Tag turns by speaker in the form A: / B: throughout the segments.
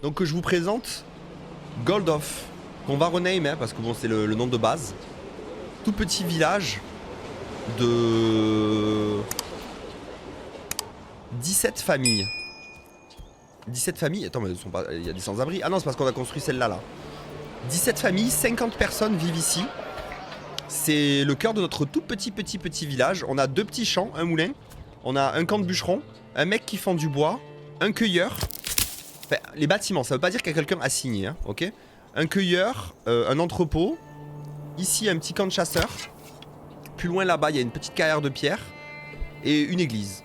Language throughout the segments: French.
A: Donc que je vous présente Goldhof, qu'on va rename hein, parce que bon c'est le nom de base. Tout petit village de 17 familles. 17 familles, attends mais ils sont pas... il y a des sans-abri. Ah non c'est parce qu'on a construit celle-là là. 17 familles, 50 personnes vivent ici. C'est le cœur de notre tout petit village. On a 2 petits champs, un moulin. On a un camp de bûcherons, un mec qui fend du bois, un cueilleur. Enfin, les bâtiments, ça veut pas dire qu'il y a quelqu'un assigné, hein, ok. Un cueilleur, un entrepôt. Ici, un petit camp de chasseurs. Plus loin là-bas, il y a une petite carrière de pierre. Et une église.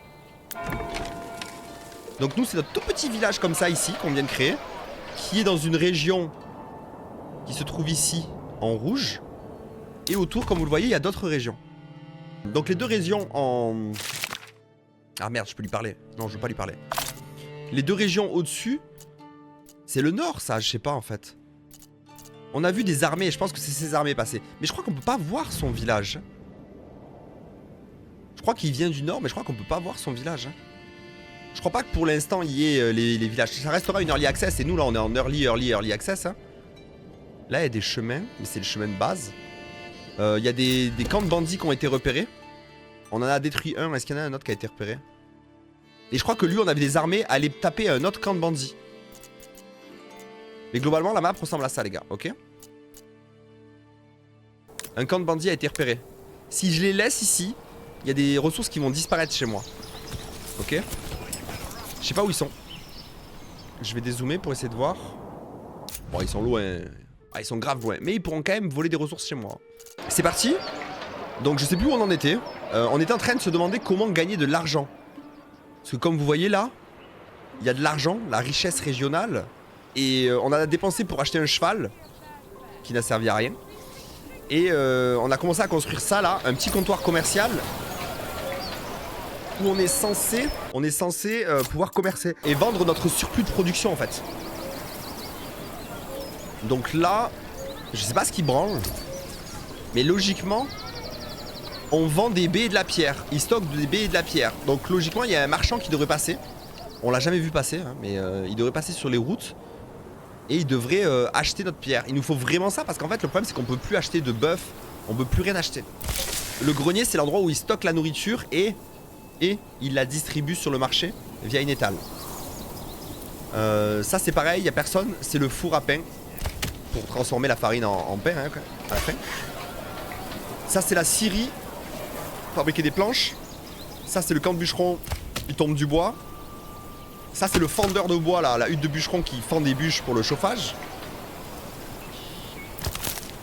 A: Donc nous, c'est notre tout petit village comme ça ici, qu'on vient de créer. Qui est dans une région qui se trouve ici, en rouge. Et autour, comme vous le voyez, il y a d'autres régions. Donc les 2 régions en... Ah merde, je peux lui parler. Non, je veux pas lui parler. Les 2 régions au-dessus, c'est le nord, ça, je sais pas en fait. On a vu des armées, je pense que c'est ces armées passées. Mais je crois qu'on peut pas voir son village. Je crois qu'il vient du nord, mais je crois qu'on peut pas voir son village. Je crois pas que pour l'instant il y ait les villages. Ça restera une early access, et nous là on est en early access. Hein. Là il y a des chemins, mais c'est le chemin de base. Il y a des camps de bandits qui ont été repérés. On en a détruit un, est-ce qu'il y en a un autre qui a été repéré? Et je crois que lui on avait des armées à aller taper un autre camp de bandits. Mais globalement la map ressemble à ça les gars, ok? Un camp de bandits a été repéré. Si je les laisse ici, il y a des ressources qui vont disparaître chez moi. Ok? Je sais pas où ils sont. Je vais dézoomer pour essayer de voir. Bon ils sont loin. Ah ils sont grave loin. Mais ils pourront quand même voler des ressources chez moi. C'est parti. Donc je sais plus où on en était. On était en train de se demander comment gagner de l'argent. Parce que comme vous voyez là, il y a de l'argent, la richesse régionale. Et on en a dépensé pour acheter un cheval. Qui n'a servi à rien. Et on a commencé à construire ça là, un petit comptoir commercial. Où on est censé pouvoir commercer. Et vendre notre surplus de production en fait. Donc là, je sais pas ce qui branle. Mais logiquement, on vend des baies et de la pierre. Ils stockent des baies et de la pierre. Donc logiquement, il y a un marchand qui devrait passer. On l'a jamais vu passer, hein, mais il devrait passer sur les routes. Et il devrait acheter notre pierre. Il nous faut vraiment ça parce qu'en fait, le problème, c'est qu'on peut plus acheter de bœuf. On peut plus rien acheter. Le grenier, c'est l'endroit où il stocke la nourriture et il la distribue sur le marché via une étale. Ça, c'est pareil, il n'y a personne. C'est le four à pain pour transformer la farine en pain hein, à la fin. Ça c'est la scierie, fabriquer des planches. Ça c'est le camp de bûcheron, il tombe du bois. Ça c'est le fendeur de bois là, la hutte de bûcheron qui fend des bûches pour le chauffage.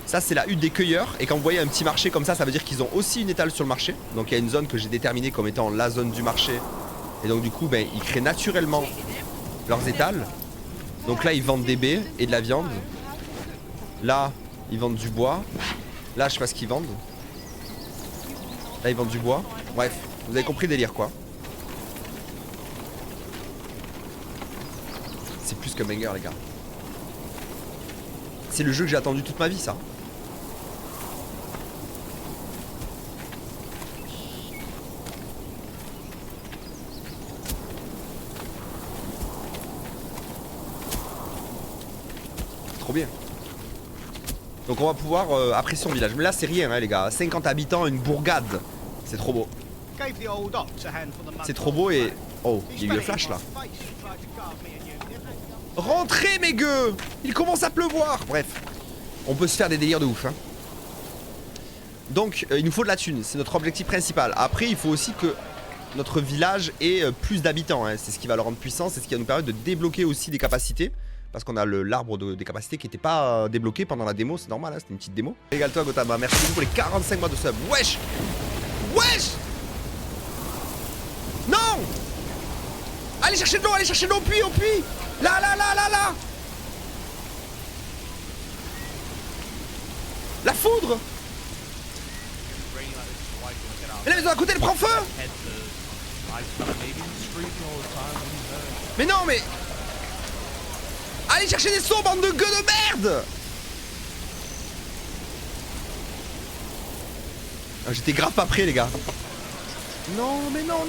A: Ça c'est la hutte des cueilleurs. Et quand vous voyez un petit marché comme ça, ça veut dire qu'ils ont aussi une étale sur le marché. Donc il y a une zone que j'ai déterminée comme étant la zone du marché. Et donc du coup ben, ils créent naturellement leurs étales. Donc là ils vendent des baies et de la viande. Là ils vendent du bois. Là je sais pas ce qu'ils vendent. Là ils vendent du bois. Bref, vous avez compris le délire quoi. C'est plus que banger les gars. C'est le jeu que j'ai attendu toute ma vie ça. Trop bien. Donc on va pouvoir apprécier son village. Mais là c'est rien hein, les gars. 50 habitants, une bourgade. C'est trop beau. C'est trop beau et... Oh, il y a eu le flash là. Rentrez mes gueux. Il commence à pleuvoir. Bref. On peut se faire des délires de ouf hein. Donc il nous faut de la thune. C'est notre objectif principal. Après il faut aussi que notre village ait plus d'habitants hein. C'est ce qui va le rendre puissant. C'est ce qui va nous permettre de débloquer aussi des capacités. Parce qu'on a l'arbre des capacités qui n'était pas débloqué pendant la démo, c'est normal, hein, c'était une petite démo. Régale-toi Gotama, merci beaucoup pour les 45 mois de sub. Wesh. Wesh. Non. Allez chercher de l'eau, au puits. Là. La foudre. Mais la maison à côté, elle prend feu. Mais non, mais... Allez chercher des seaux, bande de gueux de merde. Ah, j'étais grave pas prêt les gars. Non mais non.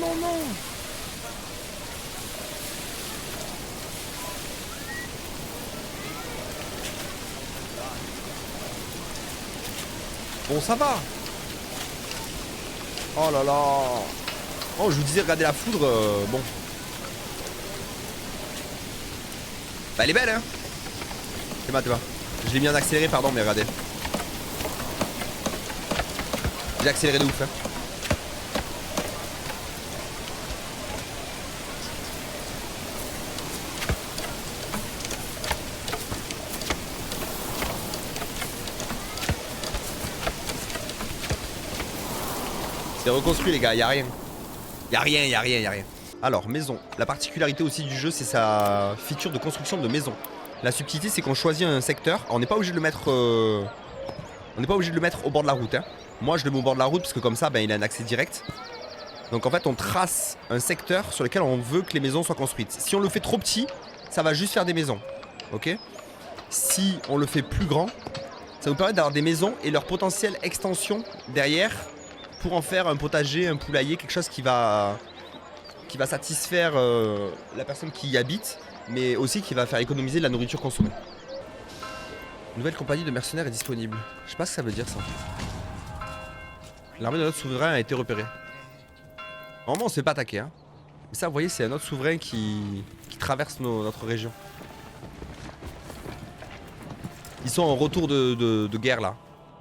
A: Bon, ça va. Oh là là. Oh, je vous disais, regardez la foudre. Bon. Bah, elle est belle, hein. C'est mal, tu vois. Je l'ai mis en accéléré, pardon, mais regardez. J'ai accéléré de ouf, hein. C'est reconstruit, les gars, y'a rien. Y'a rien, y'a rien, y'a rien. Alors, maison. La particularité aussi du jeu, c'est sa feature de construction de maison. La subtilité, c'est qu'on choisit un secteur. Alors, on n'est pas obligé de le mettre. On n'est pas obligé de le mettre au bord de la route, hein. Moi, je le mets au bord de la route parce que comme ça, ben, il a un accès direct. Donc, en fait, on trace un secteur sur lequel on veut que les maisons soient construites. Si on le fait trop petit, ça va juste faire des maisons. Ok? Si on le fait plus grand, ça nous permet d'avoir des maisons et leur potentielle extension derrière pour en faire un potager, un poulailler, quelque chose qui va satisfaire la personne qui y habite, mais aussi qui va faire économiser de la nourriture consommée. Nouvelle compagnie de mercenaires est disponible. Je sais pas ce que ça veut dire ça. L'armée de notre souverain a été repérée. Normalement on se fait pas attaquer, hein. Mais ça vous voyez, c'est un autre souverain qui traverse notre région. Ils sont en retour de guerre là.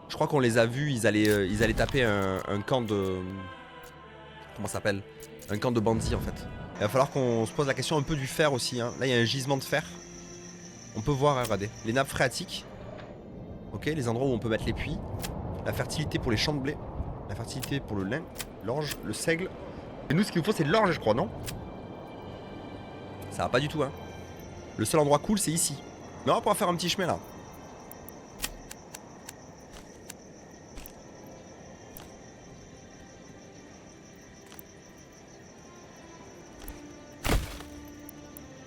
A: Je crois qu'on les a vus, ils allaient taper un camp de... Comment ça s'appelle? Un camp de bandits en fait. Il va falloir qu'on se pose la question un peu du fer aussi, hein. Là il y a un gisement de fer. On peut voir, hein, regardez. Les nappes phréatiques. Ok, les endroits où on peut mettre les puits. La fertilité pour les champs de blé. La fertilité pour le lin, l'orge, le seigle. Et nous ce qu'il nous faut c'est de l'orge je crois, non? Ça va pas du tout, hein. Le seul endroit cool c'est ici. Mais on va pouvoir faire un petit chemin là.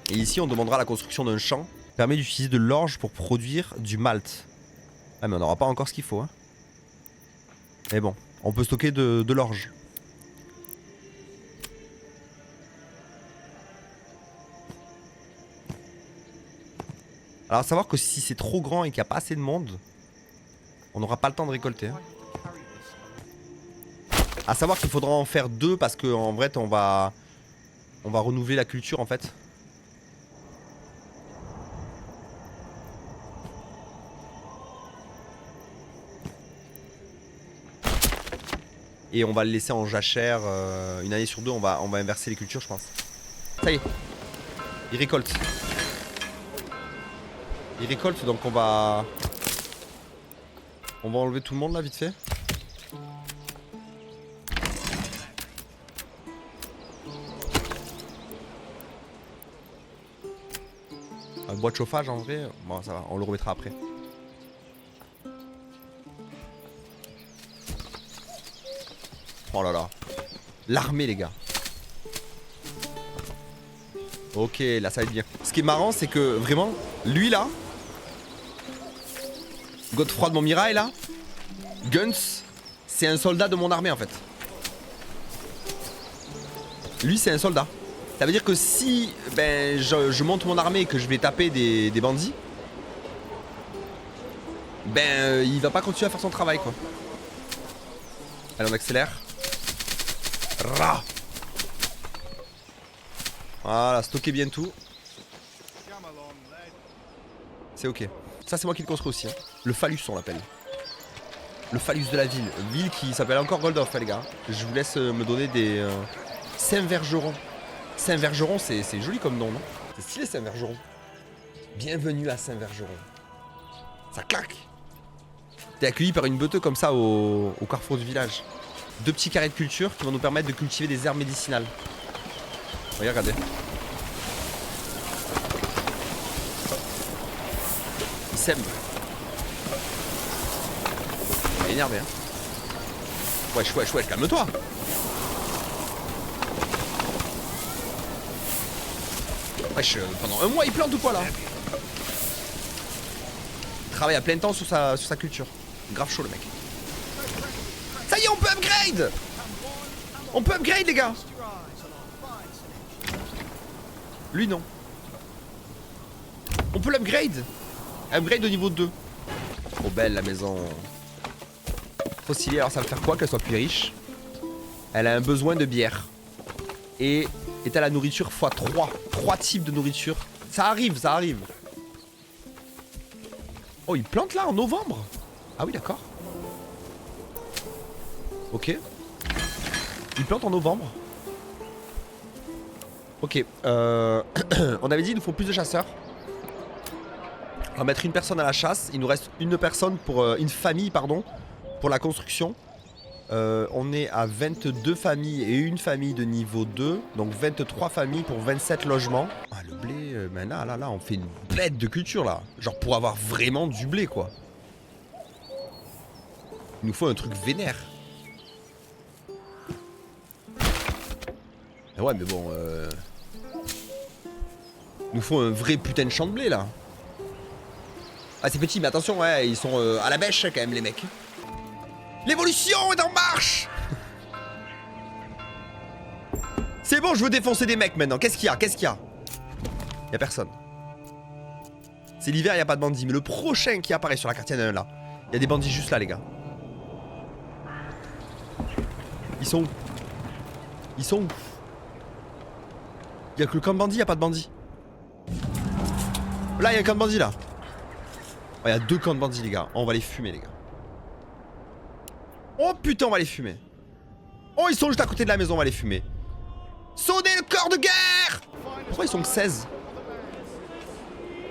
A: Et ici on demandera la construction d'un champ. Permet d'utiliser de l'orge pour produire du malt. Ah mais on n'aura pas encore ce qu'il faut, hein. Mais bon, on peut stocker de l'orge. Alors à savoir que si c'est trop grand et qu'il n'y a pas assez de monde, on n'aura pas le temps de récolter, hein. À savoir qu'il faudra en faire deux parce qu'en vrai on va renouveler la culture en fait. Et on va le laisser en jachère. Une année sur deux, on va inverser les cultures, je pense. Ça y est. Il récolte. Il récolte, donc on va enlever tout le monde là, vite fait. Un bois de chauffage en vrai. Bon, ça va, on le remettra après. Oh là là. L'armée, les gars. Ok, là ça va être bien. Ce qui est marrant, c'est que vraiment, lui là, Godefroy de Montmirail là, Guns, c'est un soldat de mon armée en fait. Lui, c'est un soldat. Ça veut dire que si ben, je monte mon armée et que je vais taper des bandits, ben il va pas continuer à faire son travail quoi. Allez, on accélère. Rah. Voilà, stocker bien tout. C'est ok. Ça, c'est moi qui le construis aussi, hein. Le phallus, on l'appelle. Le phallus de la ville. Ville qui s'appelle encore Goldhof, les gars. Je vous laisse me donner des... Saint-Vergeron. Saint-Vergeron, c'est joli comme nom, non? C'est stylé, Saint-Vergeron. Bienvenue à Saint-Vergeron. Ça claque. T'es accueilli par une beuteuse comme ça au carrefour du village. 2 petits carrés de culture qui vont nous permettre de cultiver des herbes médicinales. Regardez. Il sème. Il est énervé, hein. Wesh, calme-toi. Wesh, pendant un mois il plante ou quoi là? Il travaille à plein temps sur sa culture. Grave chaud le mec. Ça y est, on peut upgrade. On peut upgrade les gars. Lui non. On peut l'upgrade. Upgrade au niveau 2. Trop belle la maison. Fossilier, alors ça va faire quoi qu'elle soit plus riche? Elle a un besoin de bière. Et à la nourriture x3. 3 types de nourriture. Ça arrive, ça arrive. Oh, il plante là en novembre? Ah oui, d'accord. Ok. Il plante en novembre. Ok. On avait dit qu'il nous faut plus de chasseurs. On va mettre une personne à la chasse. Il nous reste une personne pour... une famille, pardon. Pour la construction. On est à 22 familles et une famille de niveau 2. Donc 23 familles pour 27 logements. Ah, le blé, ben là, on fait une bête de culture là. Genre pour avoir vraiment du blé quoi. Il nous faut un truc vénère. Ah ouais mais bon il nous faut un vrai putain de champ de blé là. Ah c'est petit mais attention ouais, ils sont à la bêche quand même les mecs. L'évolution est en marche. C'est bon, je veux défoncer des mecs maintenant. Qu'est-ce qu'il y a? Qu'est-ce qu'il y a? Y'a personne. C'est l'hiver, y a pas de bandits. Mais le prochain qui apparaît sur la carte, il y en a un là. Il y a des bandits juste là, les gars. Ils sont où? Ils sont où? Y'a que le camp de bandits, y a pas de bandits. Là, y'a un camp de bandits là. Oh, y a 2 camps de bandits, les gars. Oh, on va les fumer, les gars. Oh putain, on va les fumer. Oh, ils sont juste à côté de la maison, on va les fumer. Sonnez le corps de guerre! Pourquoi ils sont que 16?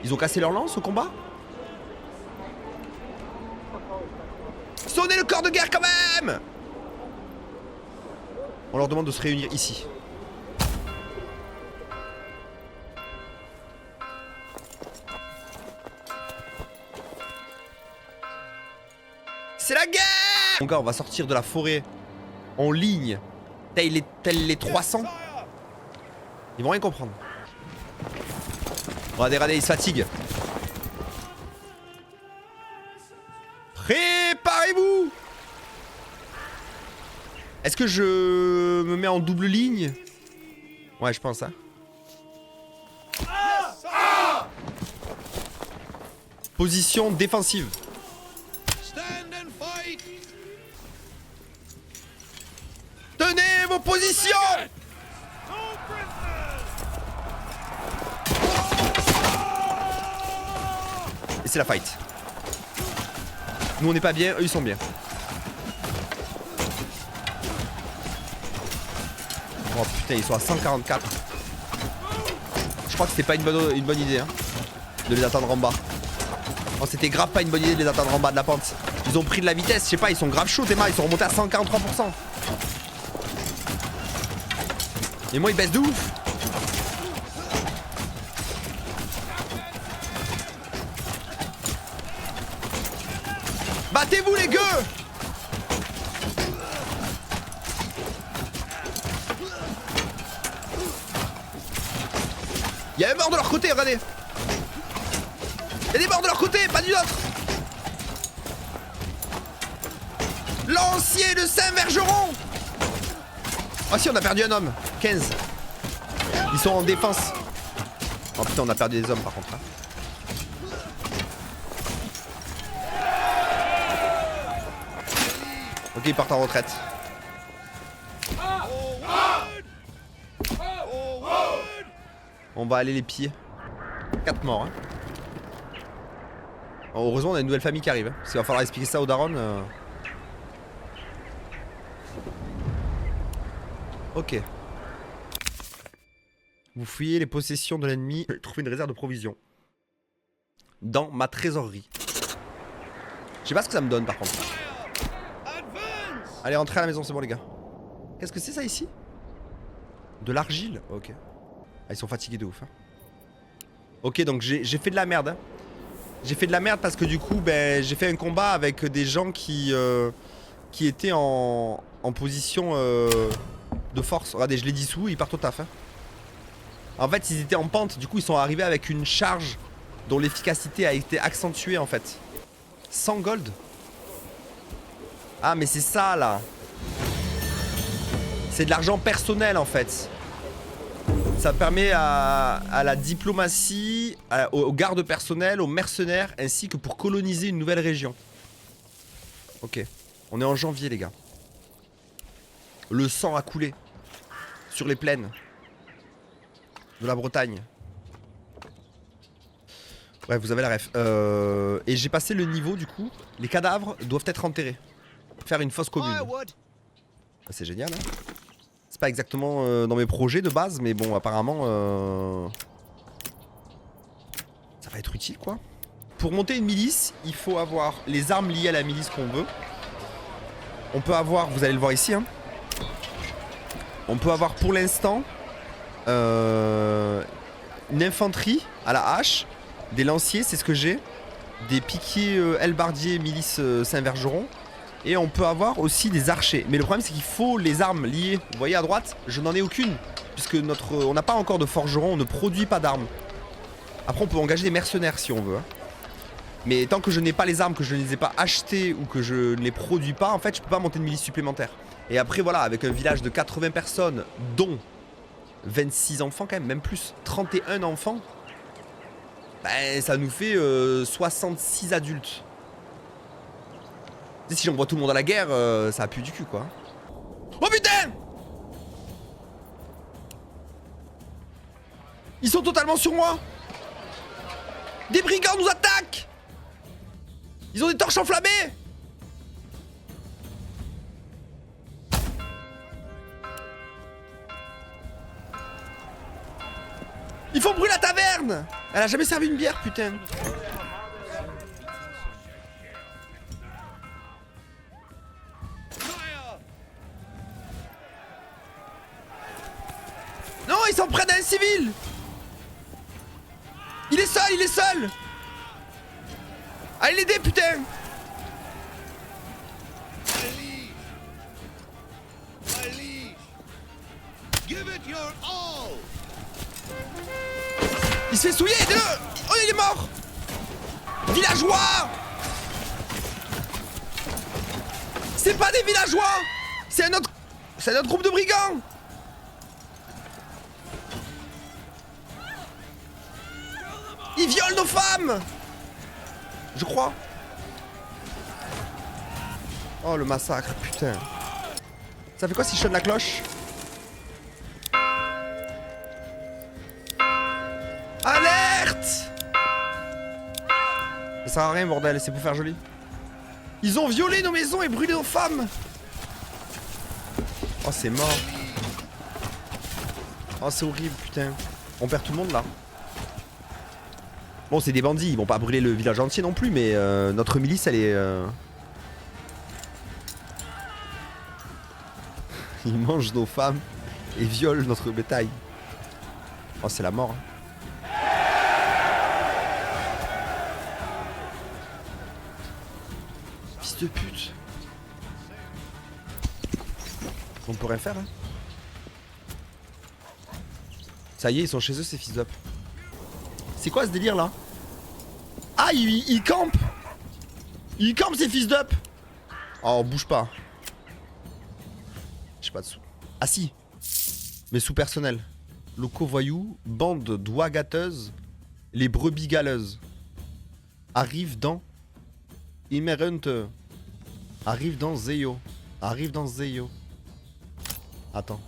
A: Ils ont cassé leur lance au combat? Sonnez le corps de guerre quand même! On leur demande de se réunir ici. C'est la guerre! Mon gars, on va sortir de la forêt en ligne, tel les 300. Ils vont rien comprendre. Regardez, ils se fatiguent. Préparez-vous! Est-ce que je me mets en double ligne? Ouais, je pense, hein. Position défensive. Tenez vos positions! Et c'est la fight. Nous on n'est pas bien, eux ils sont bien. Oh putain, ils sont à 144. Je crois que c'était pas une bonne idée hein, de les attendre en bas. Oh c'était grave pas une bonne idée de les attendre en bas de la pente. Ils ont pris de la vitesse, je sais pas, ils sont grave chauds Théma, ils sont remontés à 143%. Et moi ils baissent de ouf. Battez-vous les gueux. Y'a un mort de leur côté, regardez. Y'a des morts de leur côté, pas du nôtre. Lancier de Saint-Vergeron. Oh si, on a perdu un homme. 15. Ils sont en défense. Oh putain, on a perdu des hommes par contre. Hein. Ok, ils partent en retraite. On va aller les piller. 4 morts. Hein. Oh, heureusement, on a une nouvelle famille qui arrive. Hein, parce qu'il va falloir expliquer ça aux darons. Ok. Vous fouillez les possessions de l'ennemi. Trouvez une réserve de provisions. Dans ma trésorerie. Je sais pas ce que ça me donne par contre. Allez, rentrez à la maison, c'est bon les gars. Qu'est-ce que c'est ça ici? De l'argile? Ok. Ah, ils sont fatigués de ouf. Hein. Ok, donc j'ai fait de la merde. Hein. J'ai fait de la merde parce que du coup, ben, j'ai fait un combat avec des gens qui étaient en position de force. Regardez, je les dissous, ils partent au taf. Hein. En fait, ils étaient en pente, du coup, ils sont arrivés avec une charge dont l'efficacité a été accentuée en fait. 100 gold. Ah, mais c'est ça là. C'est de l'argent personnel en fait. Ça permet à la diplomatie, aux gardes personnels, aux mercenaires, ainsi que pour coloniser une nouvelle région. Ok. On est en janvier les gars. Le sang a coulé. Sur les plaines. De la Bretagne. Bref, vous avez la ref. Et j'ai passé le niveau du coup. Les cadavres doivent être enterrés. Faire une fosse commune. C'est génial hein. C'est pas exactement dans mes projets de base. Mais bon apparemment ça va être utile quoi. Pour monter une milice, il faut avoir les armes liées à la milice qu'on veut. On peut avoir, vous allez le voir ici hein. On peut avoir pour l'instant une infanterie à la hache. Des lanciers, c'est ce que j'ai. Des piquiers hallebardiers milice Saint-Vergeron. Et on peut avoir aussi des archers. Mais le problème c'est qu'il faut les armes liées. Vous voyez à droite, je n'en ai aucune. Puisque on n'a pas encore de forgeron, on ne produit pas d'armes. Après on peut engager des mercenaires si on veut hein. Mais tant que je n'ai pas les armes, que je ne les ai pas achetées ou que je ne les produis pas, en fait je peux pas monter une milice supplémentaire. Et après voilà, avec un village de 80 personnes, dont 26 enfants quand même plus, 31 enfants, ben ça nous fait 66 adultes. Et si j'envoie tout le monde à la guerre, ça pue du cul quoi. Oh putain! Ils sont totalement sur moi! Des brigands nous attaquent! Ils ont des torches enflammées! Il faut brûler la taverne! Elle a jamais servi une bière, putain! Non, ils s'en prennent à un civil! Il est seul, il est seul! Allez l'aider, putain! Il se fait souiller, aidez-le! Oh, il est mort! Villageois! C'est pas des villageois! C'est un autre groupe de brigands! Ils violent nos femmes! Je crois. Oh le massacre, putain. Ça fait quoi si je sonne la cloche? Alerte! Ça sert à rien bordel, c'est pour faire joli. Ils ont violé nos maisons et brûlé nos femmes. Oh c'est mort. Oh c'est horrible putain. On perd tout le monde là. Bon c'est des bandits, ils vont pas brûler le village entier non plus, mais notre milice elle est... Ils mangent nos femmes et violent notre bétail. Oh c'est la mort. Fils de pute. On peut rien faire hein. Ça y est ils sont chez eux ces fils d'up. C'est quoi ce délire là? Ah ils campent. Ils campent ces fils d'up. Oh bouge pas. J'ai pas de sous. Ah si. Mes sous personnels. Locaux voyous, bande d'oies gâteuses, les brebis galeuses. Arrive dans Immerente. Arrive dans Zeyo. Arrive dans Zeyo. Attends.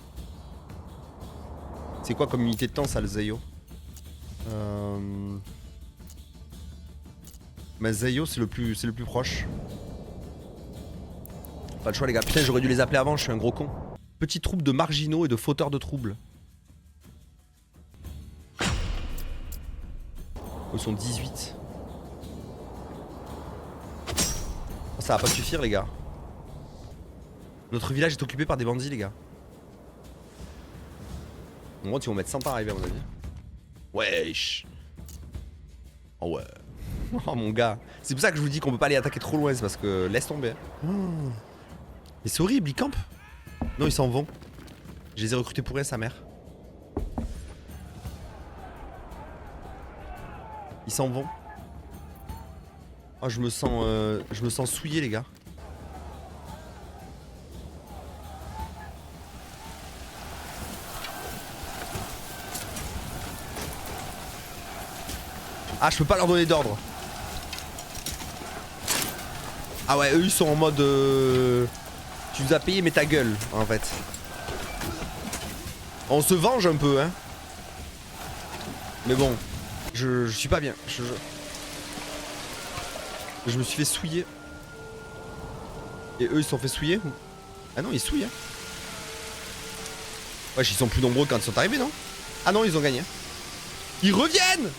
A: C'est quoi comme unité de temps ça le Zeyo? Mais Zeyo c'est le plus proche. Pas le choix les gars. Putain j'aurais dû les appeler avant, je suis un gros con. Petite troupe de marginaux et de fauteurs de troubles. Ils sont 18. Oh, ça va pas suffire les gars. Notre village est occupé par des bandits les gars. Au moins ils vont mettre 100 ans à arriver à mon avis. Wesh. Oh ouais. Oh mon gars. C'est pour ça que je vous dis qu'on peut pas les attaquer trop loin, c'est parce que laisse tomber. Oh. Mais c'est horrible, ils campent. Non ils s'en vont. Je les ai recrutés pour rien sa mère. Ils s'en vont. Oh je me sens souillé les gars. Ah je peux pas leur donner d'ordre. Ah ouais, eux ils sont en mode tu nous as payé mais ta gueule en fait. On se venge un peu hein. Mais bon, je suis pas bien. Je me suis fait souiller. Et eux ils se sont fait souiller. Ah non ils souillent hein. Wesh, ils sont plus nombreux quand ils sont arrivés, non? Ah non, ils ont gagné. Ils reviennent!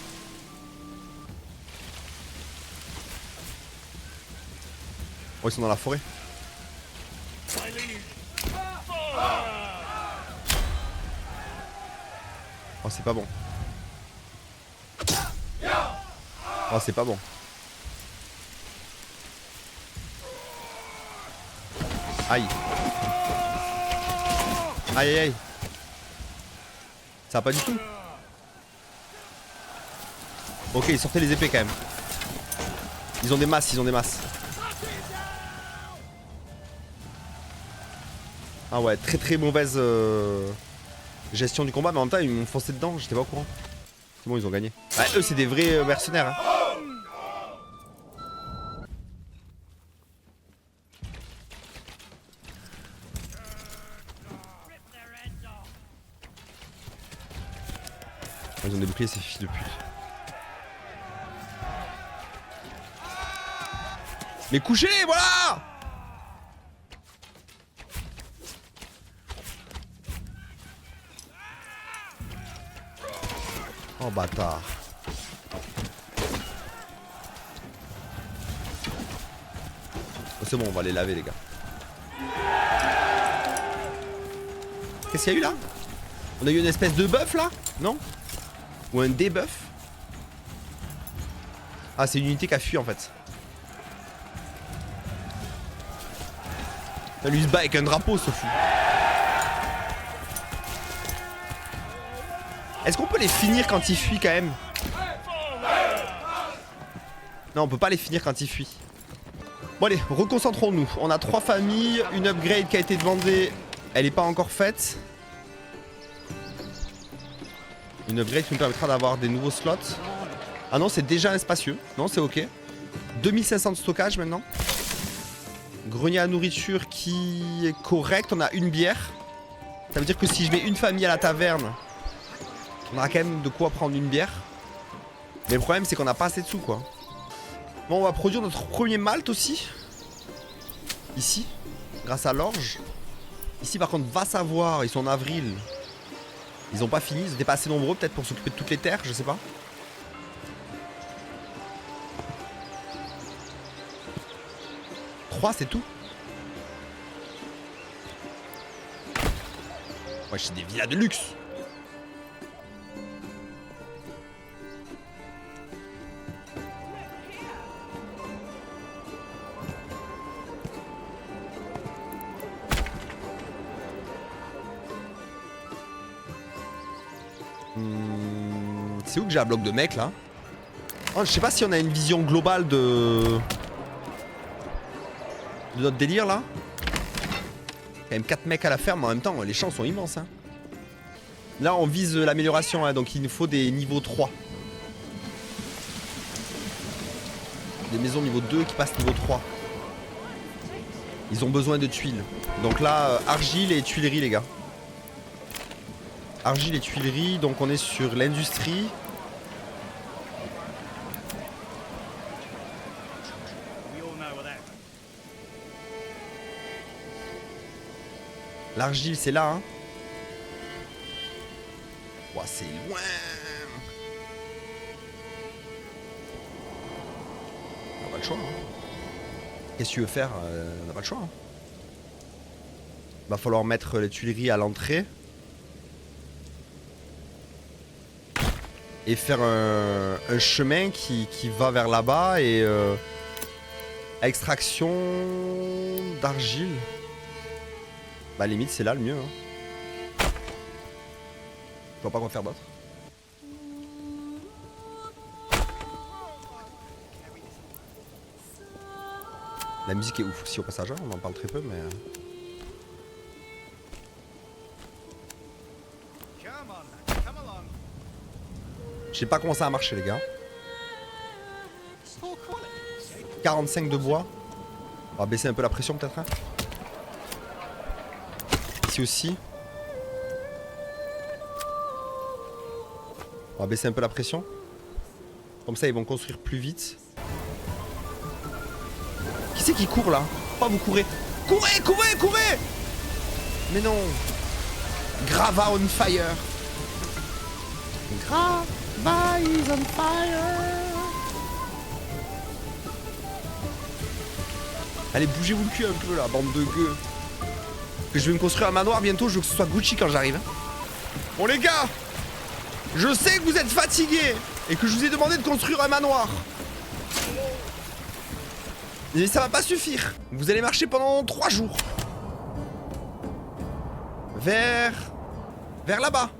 A: Oh, ils sont dans la forêt. Oh, c'est pas bon. Oh, c'est pas bon. Aïe. Aïe, aïe, aïe. Ça va pas du tout. Ok, ils sortaient les épées quand même. Ils ont des masses, ils ont des masses. Ah ouais, très très mauvaise gestion du combat, mais en même temps ils m'ont foncé dedans, j'étais pas au courant. C'est bon, ils ont gagné. Ouais, eux c'est des vrais mercenaires. Hein. Ils ont des boucliers, ces fils de pute. Mais couchez-les, voilà! Oh bâtard. Oh, c'est bon, on va les laver les gars. Qu'est-ce qu'il y a eu là? On a eu une espèce de buff là? Non? Ou un debuff? Ah, c'est une unité qui a fui en fait. Lui il se bat avec un drapeau, ce fou. Est-ce qu'on peut les finir quand ils fuient quand même? Non, on peut pas les finir quand ils fuient. Bon allez, reconcentrons-nous. On a 3 familles, une upgrade qui a été demandée, elle n'est pas encore faite. Une upgrade qui nous permettra d'avoir des nouveaux slots. Ah non, c'est déjà un spacieux. Non, c'est ok. 2500 de stockage maintenant. Grenier à nourriture qui est correct. On a une bière. Ça veut dire que si je mets une famille à la taverne, on aura quand même de quoi prendre une bière. Mais le problème, c'est qu'on n'a pas assez de sous, quoi. Bon, on va produire notre premier malt aussi. Ici, grâce à l'orge. Ici, par contre, va savoir, ils sont en avril. Ils ont pas fini, ils étaient pas assez nombreux, peut-être pour s'occuper de toutes les terres, je sais pas. Trois, c'est tout. Ouais, c'est des villas de luxe. C'est où que j'ai un bloc de mecs là? Oh, je sais pas si on a une vision globale de notre délire là. Quand même 4 mecs à la ferme, en même temps les champs sont immenses hein. Là on vise l'amélioration hein, donc il nous faut des niveaux 3. Des maisons niveau 2 qui passent niveau 3. Ils ont besoin de tuiles. Donc là argile et tuileries les gars. Argile et tuileries, donc on est sur l'industrie. L'argile c'est là hein. Ouah, c'est loin. On n'a pas le choix hein. Qu'est-ce que tu veux faire? On n'a pas le choix hein. Va falloir mettre les tuileries à l'entrée. Et faire un chemin qui va vers là-bas et extraction d'argile. Bah limite c'est là le mieux hein. Je vois pas quoi faire d'autre. La musique est ouf aussi au passage, hein. On en parle très peu mais... Je sais pas comment ça a marché les gars. 45 de bois. On va baisser un peu la pression peut-être. Hein. Ici aussi. On va baisser un peu la pression. Comme ça ils vont construire plus vite. Qui c'est qui court là? Pourquoi vous courez? Courez, courez, courez! Mais non. Grava on fire. Grava is on fire. Allez, bougez-vous le cul un peu là, bande de gueux. Que je vais me construire un manoir bientôt, je veux que ce soit Gucci quand j'arrive. Bon les gars, je sais que vous êtes fatigués et que je vous ai demandé de construire un manoir. Mais ça va pas suffire. Vous allez marcher pendant 3 jours. Vers là-bas.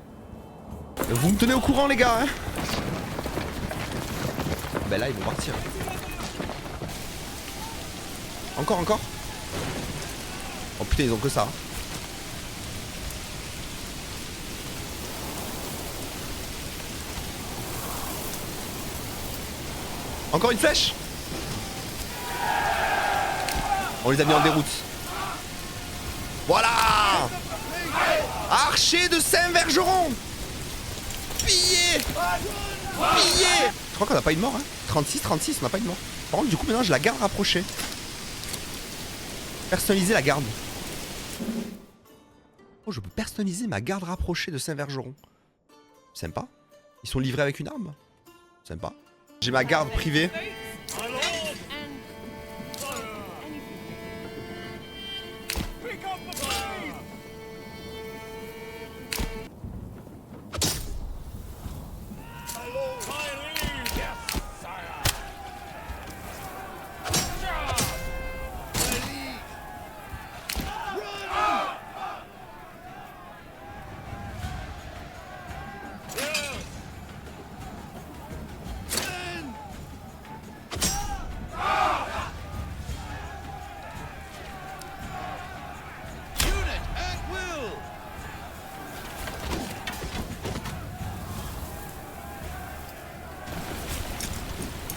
A: Vous me tenez au courant les gars hein. Ben là ils vont partir. Encore. Oh putain ils ont que ça. Encore une flèche. On les a mis en déroute. Voilà. Archer de Saint-Vergeron. Pillé. Je crois qu'on n'a pas eu de mort hein. 36, on n'a pas eu de mort. Par contre du coup maintenant j'ai la garde rapprochée. Personnaliser la garde. Oh je peux personnaliser ma garde rapprochée de Saint-Vergeron. Sympa. Ils sont livrés avec une arme. Sympa. J'ai ma garde privée.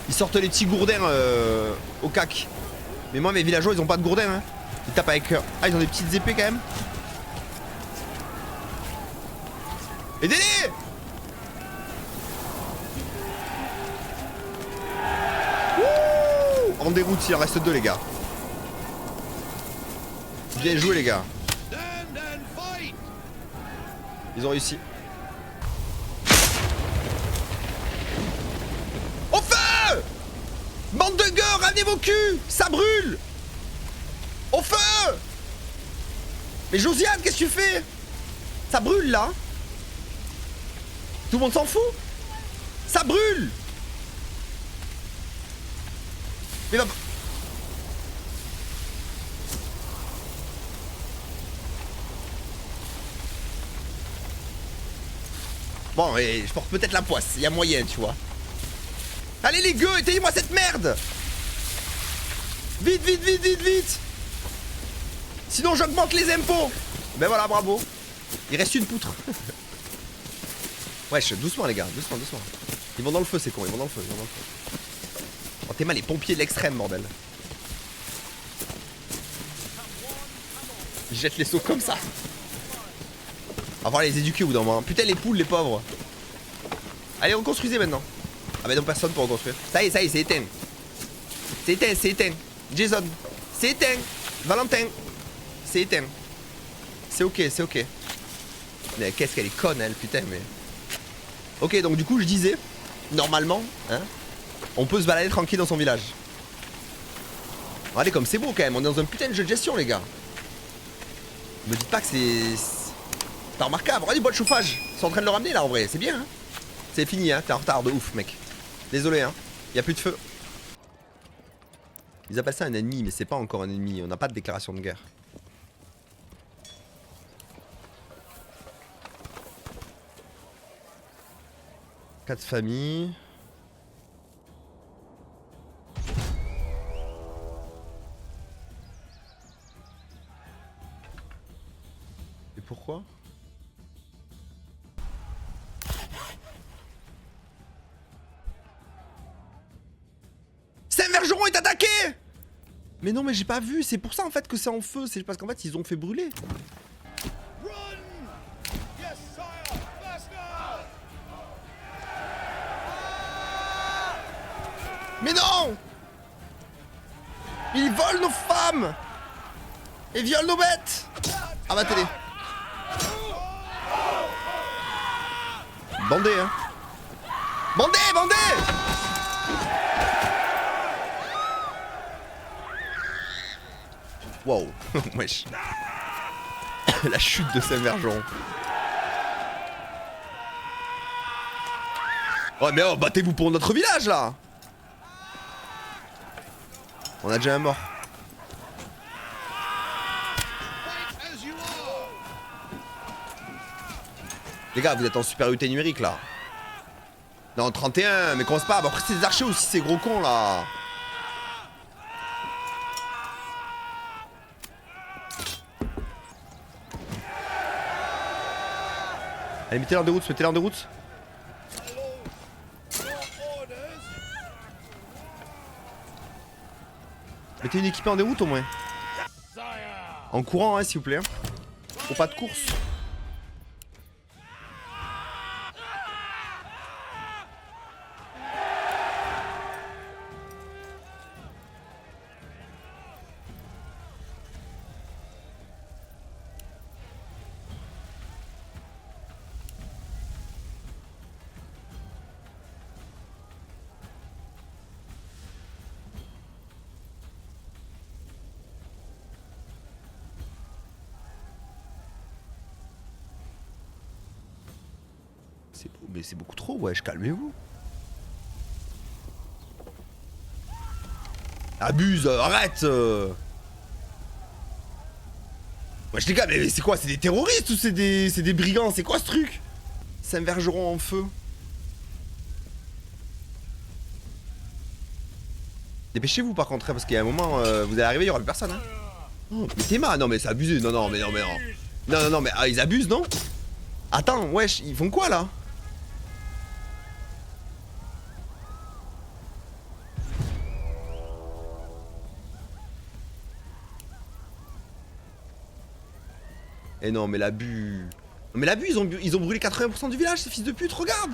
A: Ils sortent les petits gourdins au cac. Mais moi mes villageois ils ont pas de gourdins hein. Ils tapent avec... Ah ils ont des petites épées quand même. Aidez-les! En déroute il en reste 2 les gars. Bien joué les gars. Ils ont réussi. Bande de gueux, ramenez vos culs! Ça brûle! Au feu! Mais Josiane, qu'est-ce que tu fais? Ça brûle là! Tout le monde s'en fout? Ça brûle! Mais va... Bon, et je porte peut-être la poisse, il y a moyen, tu vois. Allez les gueux, éteignez-moi cette merde! Vite, vite, vite, vite, vite! Sinon j'augmente les impôts! Ben voilà, bravo. Il reste une poutre. Wesh, doucement les gars, doucement. Ils vont dans le feu, c'est con, ils vont dans le feu. Oh t'es mal les pompiers de l'extrême, bordel. Ils jettent les seaux comme ça. On va voir les éduquer au bout d'un moment. Putain les poules, les pauvres. Allez, reconstruisez maintenant. Ah bah non, personne pour reconstruire. Ça y est, c'est éteint. C'est éteint. Jason, c'est éteint. Valentin, c'est éteint. C'est ok. Mais qu'est-ce qu'elle est conne, elle, putain, mais... Ok, donc du coup, je disais, normalement, hein, on peut se balader tranquille dans son village. Regardez comme c'est beau quand même, on est dans un putain de jeu de gestion, les gars. Me dites pas que c'est pas remarquable. Regardez, bois de chauffage. Ils sont en train de le ramener là, en vrai, c'est bien, hein. C'est fini, hein, t'es en retard de ouf, mec. Désolé, hein, y'a plus de feu. Ils appellent ça un ennemi, mais c'est pas encore un ennemi, on n'a pas de déclaration de guerre. Quatre familles. Et pourquoi? Saint-Vergeron est attaqué! Mais non mais j'ai pas vu, c'est pour ça en fait que c'est en feu, c'est parce qu'en fait ils ont fait brûler. Mais non! Ils volent nos femmes! Et violent nos bêtes! À ma télé. Bandez hein. Bandez, bandez! Wow, wesh. La chute de Saint-Vergeron. Ouais mais oh, battez-vous pour notre village là. On a déjà un mort. Les gars, vous êtes en supériorité numérique là. Non, 31, mais commence pas. Bah, après, c'est des archers aussi, ces gros cons là. Allez, mettez-les en déroute, mettez-les en déroute. Mettez une équipée en déroute au moins. En courant, hein, s'il vous plaît. Faut pas de course. Mais c'est beaucoup trop, wesh, calmez-vous. Abuse, arrête. Wesh les gars, mais c'est quoi? C'est des terroristes ou c'est des brigands? C'est quoi ce truc? Saint-Vergeron en feu. Dépêchez-vous par contre, hein, parce qu'il y a un moment, vous allez arriver, il y aura plus personne. Hein. Oh, mais Théma, non mais c'est abusé, non, non, mais non, mais non. Non, non, non, mais ah, ils abusent, non? Attends, wesh, ils font quoi là? Eh non, mais l'abus. Mais l'abus, ils ont brûlé 80% du village, ces fils de pute, regarde!